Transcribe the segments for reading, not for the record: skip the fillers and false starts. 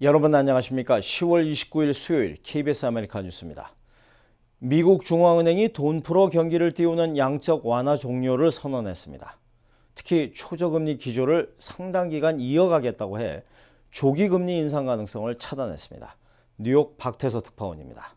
여러분 안녕하십니까? 10월 29일 수요일 KBS 아메리카 뉴스입니다. 미국 중앙은행이 돈 풀어 경기를 띄우는 양적 완화 종료를 선언했습니다. 특히 초저금리 기조를 상당 기간 이어가겠다고 해 조기 금리 인상 가능성을 차단했습니다. 뉴욕 박태서 특파원입니다.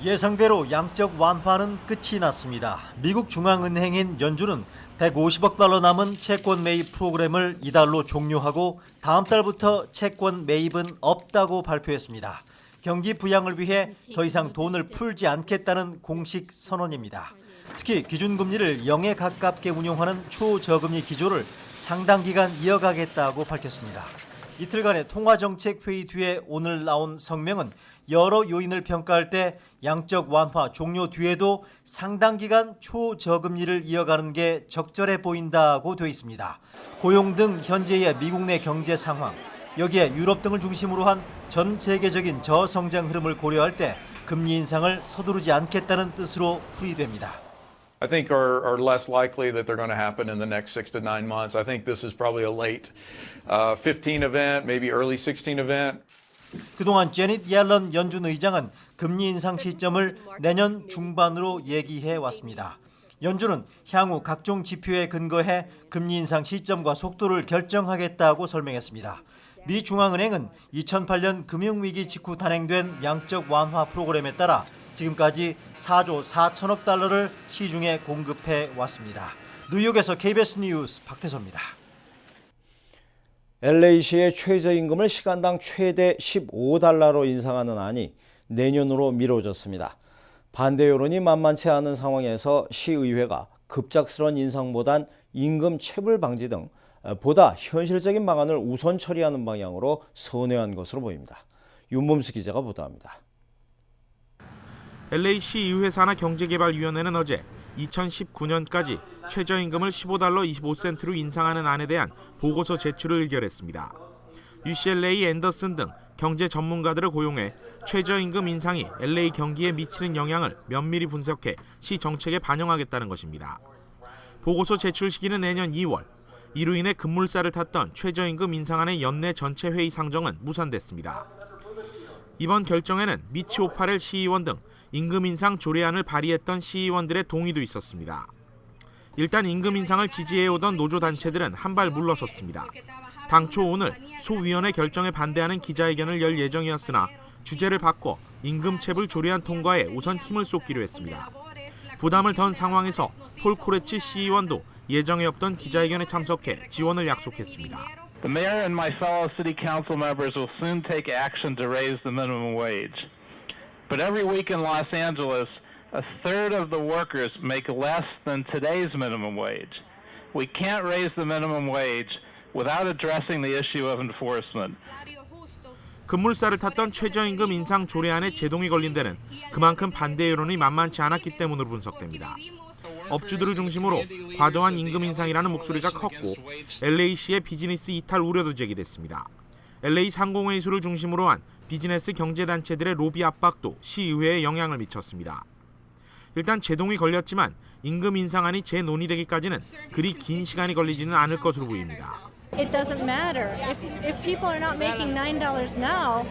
예상대로 양적 완화는 끝이 났습니다. 미국 중앙은행인 연준은 150억 달러 남은 채권 매입 프로그램을 이달로 종료하고 다음 달부터 채권 매입은 없다고 발표했습니다. 경기 부양을 위해 더 이상 돈을 풀지 않겠다는 공식 선언입니다. 특히 기준금리를 0에 가깝게 운용하는 초저금리 기조를 상당 기간 이어가겠다고 밝혔습니다. 이틀간의 통화정책회의 뒤에 오늘 나온 성명은 여러 요인을 평가할 때 양적 완화 종료 뒤에도 상당 기간 초저금리를 이어가는 게 적절해 보인다고 돼 있습니다. 고용 등 현재의 미국 내 경제 상황, 여기에 유럽 등을 중심으로 한 전 세계적인 저성장 흐름을 고려할 때 금리 인상을 서두르지 않겠다는 뜻으로 풀이됩니다. I think are less likely that they're going to happen in the next 6 to 9 months. I think this is probably a late 15 event, maybe early 16 event. 그동안 제닛 옐런 연준 의장은 금리 인상 시점을 내년 중반으로 얘기해 왔습니다. 연준은 향후 각종 지표에 근거해 금리 인상 시점과 속도를 결정하겠다고 설명했습니다. 미 중앙은행은 2008년 금융위기 직후 단행된 양적 완화 프로그램에 따라 지금까지 4조 4천억 달러를 시중에 공급해 왔습니다. 뉴욕에서 KBS 뉴스 박태서입니다. LA시의 최저임금을 시간당 최대 15달러로 인상하는 안이 내년으로 미뤄졌습니다. 반대 여론이 만만치 않은 상황에서 시의회가 급작스러운 인상보단 임금 체불 방지 등 보다 현실적인 방안을 우선 처리하는 방향으로 선회한 것으로 보입니다. 윤범수 기자가 보도합니다. LA시 의회 산하 경제개발위원회는 어제 2019년까지 최저임금을 15달러 25센트로 인상하는 안에 대한 보고서 제출을 의결했습니다. UCLA 앤더슨 등 경제 전문가들을 고용해 최저임금 인상이 LA 경기에 미치는 영향을 면밀히 분석해 시 정책에 반영하겠다는 것입니다. 보고서 제출 시기는 내년 2월. 이로 인해 급물살을 탔던 최저임금 인상안의 연내 전체 회의 상정은 무산됐습니다. 이번 결정에는 미치 오파렐 시의원 등 임금 인상 조례안을 발의했던 시의원들의 동의도 있었습니다. 일단 임금 인상을 지지해오던 노조단체들은 한발 물러섰습니다. 당초 오늘 소위원회 결정에 반대하는 기자회견을 열 예정이었으나 주제를 바꿔 임금 체불 조례안 통과에 우선 힘을 쏟기로 했습니다. 부담을 던 상황에서 폴 코레치 시의원도 예정에 없던 기자회견에 참석해 지원을 약속했습니다. The mayor and my fellow city council members will soon take action to raise the minimum wage. But every week in Los Angeles, a third of the workers make less than today's minimum wage. We can't raise the minimum wage without addressing the issue of enforcement. 급물살을 탔던 최저임금 인상 조례안에 제동이 걸린 데는 그만큼 반대 여론이 만만치 않았기 때문으로 분석됩니다. 업주들을 중심으로 과도한 임금 인상이라는 목소리가 컸고 LA시의 비즈니스 이탈 우려도 제기됐습니다. LA 상공회의소를 중심으로 한 비즈니스 경제단체들의 로비 압박도 시의회에 영향을 미쳤습니다. 일단 제동이 걸렸지만 임금 인상안이 재논의되기까지는 그리 긴 시간이 걸리지는 않을 것으로 보입니다. It doesn't matter. If people are not making $9 now,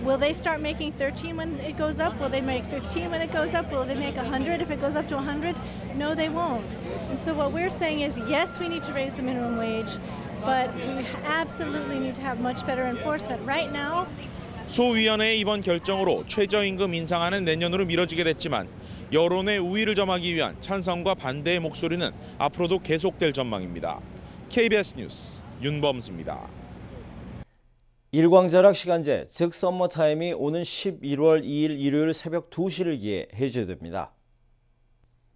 will they start making 13 when it goes up? Will they make 15 when it goes up? Will they make 100 if it goes up to 100? No, they won't. And so what we're saying is, yes, we need to raise the minimum wage, but we absolutely need to have much better enforcement. Right now, 소위원회의 이번 결정으로 최저임금 인상안은 내년으로 미뤄지게 됐지만 여론의 우위를 점하기 위한 찬성과 반대의 목소리는 앞으로도 계속될 전망입니다. KBS 뉴스 윤범수입니다. 일광절약 시간제, 즉 썸머타임이 오는 11월 2일 일요일 새벽 2시를 기해 해제됩니다.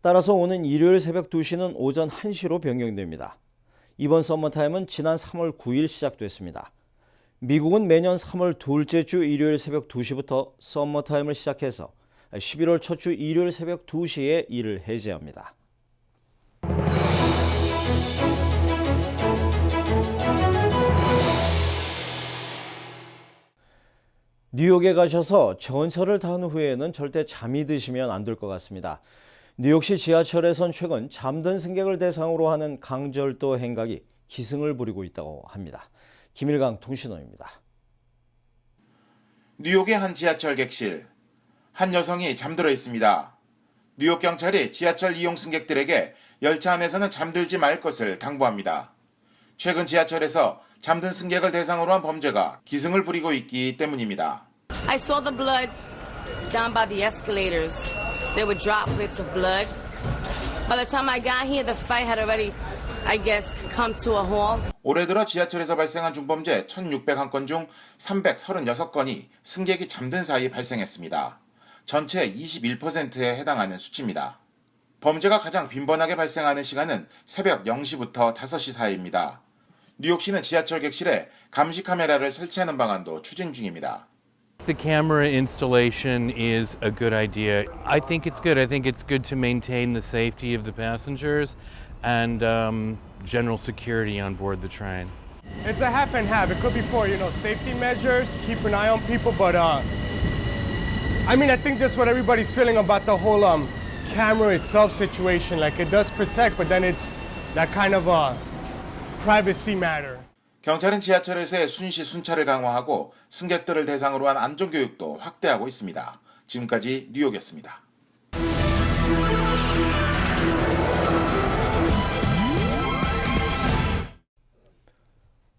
따라서 오는 일요일 새벽 2시는 오전 1시로 변경됩니다. 이번 썸머타임은 지난 3월 9일 시작됐습니다. 미국은 매년 3월 둘째 주 일요일 새벽 2시부터 썸머타임을 시작해서 11월 첫 주 일요일 새벽 2시에 이를 해제합니다. 뉴욕에 가셔서 전철을 탄 후에는 절대 잠이 드시면 안 될 것 같습니다. 뉴욕시 지하철에선 최근 잠든 승객을 대상으로 하는 강절도 행각이 기승을 부리고 있다고 합니다. 김일강 통신원입니다. 뉴욕의 한 지하철 객실. 한 여성이 잠들어 있습니다. 뉴욕 경찰이 지하철 이용 승객들에게 열차 안에서는 잠들지 말 것을 당부합니다. 최근 지하철에서 잠든 승객을 대상으로 한 범죄가 기승을 부리고 있기 때문입니다. I saw the blood down by the escalators. There were droplets of blood. By the time I got here, the fight had already, I guess, come to a halt. 올해 들어 지하철에서 발생한 중범죄 1,601건 중 336건이 승객이 잠든 사이 발생했습니다. 전체 21%에 해당하는 수치입니다. 범죄가 가장 빈번하게 발생하는 시간은 새벽 0시부터 5시 사이입니다. 뉴욕시는 지하철 객실에 감시 카메라를 설치하는 방안도 추진 중입니다. The camera installation is a good idea. I think it's good. I think it's good to maintain the safety of the passengers and general security on board the train. It's a half and half. It could be for, safety measures, keep an eye on people, but I think that's what everybody's feeling about the whole camera itself situation. Like it does protect, but then it's that kind of a privacy matter. 경찰은 지하철에서의 순시 순찰을 강화하고 승객들을 대상으로 한 안전교육도 확대하고 있습니다. 지금까지 뉴욕이었습니다.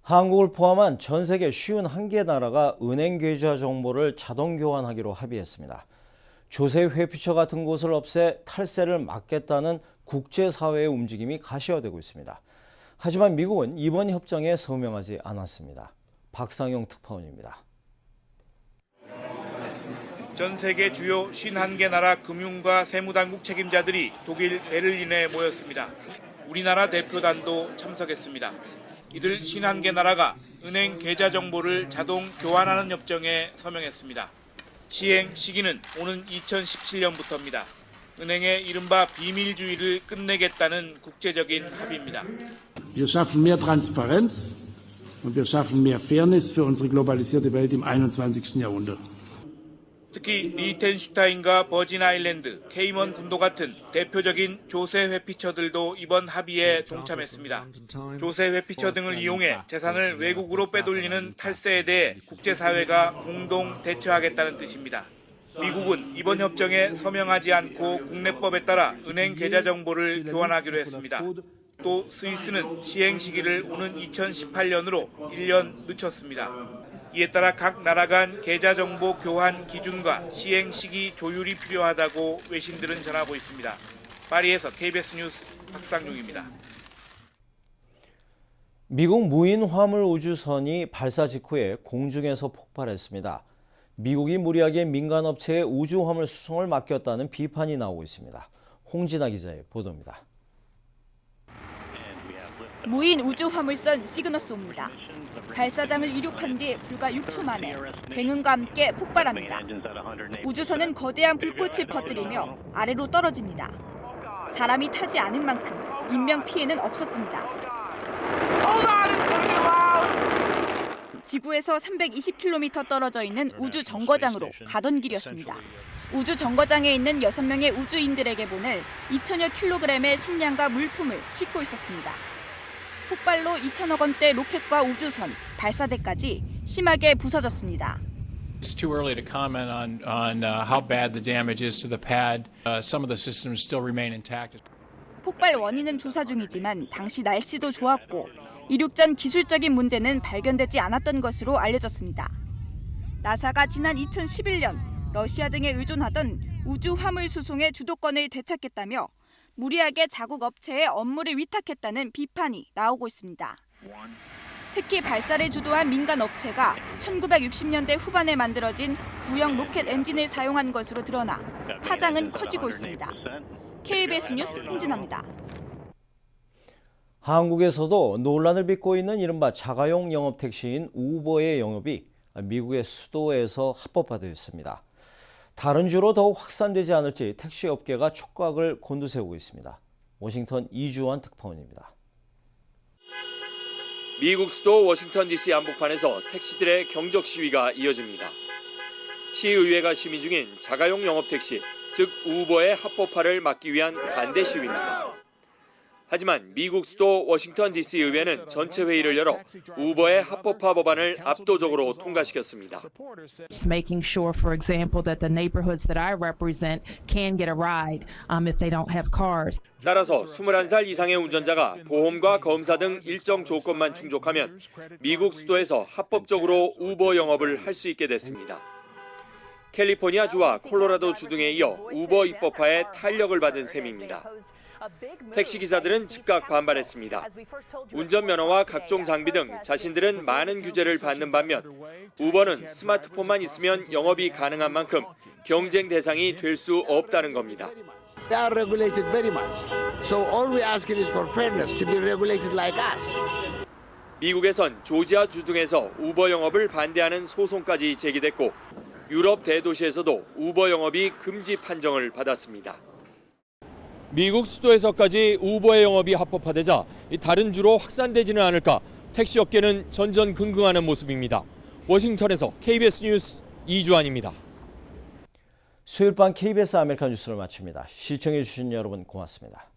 한국을 포함한 전 세계 51개 나라가 은행 계좌 정보를 자동 교환하기로 합의했습니다. 조세 회피처 같은 곳을 없애 탈세를 막겠다는 국제사회의 움직임이 가시화되고 있습니다. 하지만 미국은 이번 협정에 서명하지 않았습니다. 박상용 특파원입니다. 전 세계 주요 51개 나라 금융과 세무당국 책임자들이 독일 베를린에 모였습니다. 우리나라 대표단도 참석했습니다. 이들 51개 나라가 은행 계좌 정보를 자동 교환하는 협정에 서명했습니다. 시행 시기는 오는 2017년부터입니다. 은행의 이른바 비밀주의를 끝내겠다는 국제적인 합의입니다. Wir schaffen mehr Transparenz und wir schaffen mehr Fairness für unsere globalisierte Welt im 21. Jahrhundert. 특히 리텐슈타인과 버진 아일랜드, 케이먼 군도 같은 대표적인 조세 회피처들도 이번 합의에 동참했습니다. 조세 회피처 등을 이용해 재산을 외국으로 빼돌리는 탈세에 대해 국제사회가 공동 대처하겠다는 뜻입니다. 미국은 이번 협정에 서명하지 않고 국내법에 따라 은행 계좌 정보를 교환하기로 했습니다. 또 스위스는 시행 시기를 오는 2018년으로 1년 늦췄습니다. 이에 따라 각 나라 간 계좌 정보 교환 기준과 시행 시기 조율이 필요하다고 외신들은 전하고 있습니다. 파리에서 KBS 뉴스 박상용입니다. 미국 무인 화물 우주선이 발사 직후에 공중에서 폭발했습니다. 미국이 무리하게 민간 업체에 우주 화물 수송을 맡겼다는 비판이 나오고 있습니다. 홍진아 기자의 보도입니다. 무인 우주 화물선 시그너스호입니다. 발사장을 이륙한 뒤 불과 6초 만에 굉음과 함께 폭발합니다. 우주선은 거대한 불꽃을 퍼뜨리며 아래로 떨어집니다. 사람이 타지 않은 만큼 인명 피해는 없었습니다. 지구에서 320km 떨어져 있는 우주 정거장으로 가던 길이었습니다. 우주 정거장에 있는 6명의 우주인들에게 보낼 2천여 킬로그램의 식량과 물품을 싣고 있었습니다. 폭발로 2천억 원대 로켓과 우주선, 발사대까지 심하게 부서졌습니다. It's too early to comment on how bad the damage is to the pad. Some of the systems still remain intact. 폭발 원인은 조사 중이지만 당시 날씨도 좋았고 이륙 전 기술적인 문제는 발견되지 않았던 것으로 알려졌습니다. 나사가 지난 2011년 러시아 등에 의존하던 우주 화물 수송의 주도권을 되찾겠다며 무리하게 자국 업체에 업무를 위탁했다는 비판이 나오고 있습니다. 특히 발사를 주도한 민간 업체가 1960년대 후반에 만들어진 구형 로켓 엔진을 사용한 것으로 드러나 파장은 커지고 있습니다. KBS 뉴스 홍진아입니다. 한국에서도 논란을 빚고 있는 이른바 자가용 영업택시인 우버의 영업이 미국의 수도에서 합법화되었습니다. 다른 주로 더욱 확산되지 않을지 택시업계가 촉각을 곤두세우고 있습니다. 워싱턴 이주환 특파원입니다. 미국 수도 워싱턴 DC 한복판에서 택시들의 경적 시위가 이어집니다. 시의회가 심의 중인 자가용 영업택시, 즉 우버의 합법화를 막기 위한 반대 시위입니다. 하지만 미국 수도 워싱턴 DC 의회는 전체 회의를 열어 우버의 합법화 법안을 압도적으로 통과시켰습니다. Just making sure, for example, that the neighborhoods that I represent can get a ride if they don't have cars. 따라서 21살 이상의 운전자가 보험과 검사 등 일정 조건만 충족하면 미국 수도에서 합법적으로 우버 영업을 할 수 있게 됐습니다. 캘리포니아주와 콜로라도주 등에 이어 우버 입법화에 탄력을 받은 셈입니다. 택시기사들은 즉각 반발했습니다. 운전면허와 각종 장비 등 자신들은 많은 규제를 받는 반면 우버는 스마트폰만 있으면 영업이 가능한 만큼 경쟁 대상이 될 수 없다는 겁니다. They are regulated very much. So all we ask is for fairness to be regulated like us. 미국에선 조지아주 등에서 우버 영업을 반대하는 소송까지 제기됐고 유럽 대도시에서도 우버 영업이 금지 판정을 받았습니다. 미국 수도에서까지 우버의 영업이 합법화되자 다른 주로 확산되지는 않을까 택시 업계는 전전긍긍하는 모습입니다. 워싱턴에서 KBS 뉴스 이주환입니다. 수요일 밤 KBS 아메리카 뉴스를 마칩니다. 시청해 주신 여러분 고맙습니다.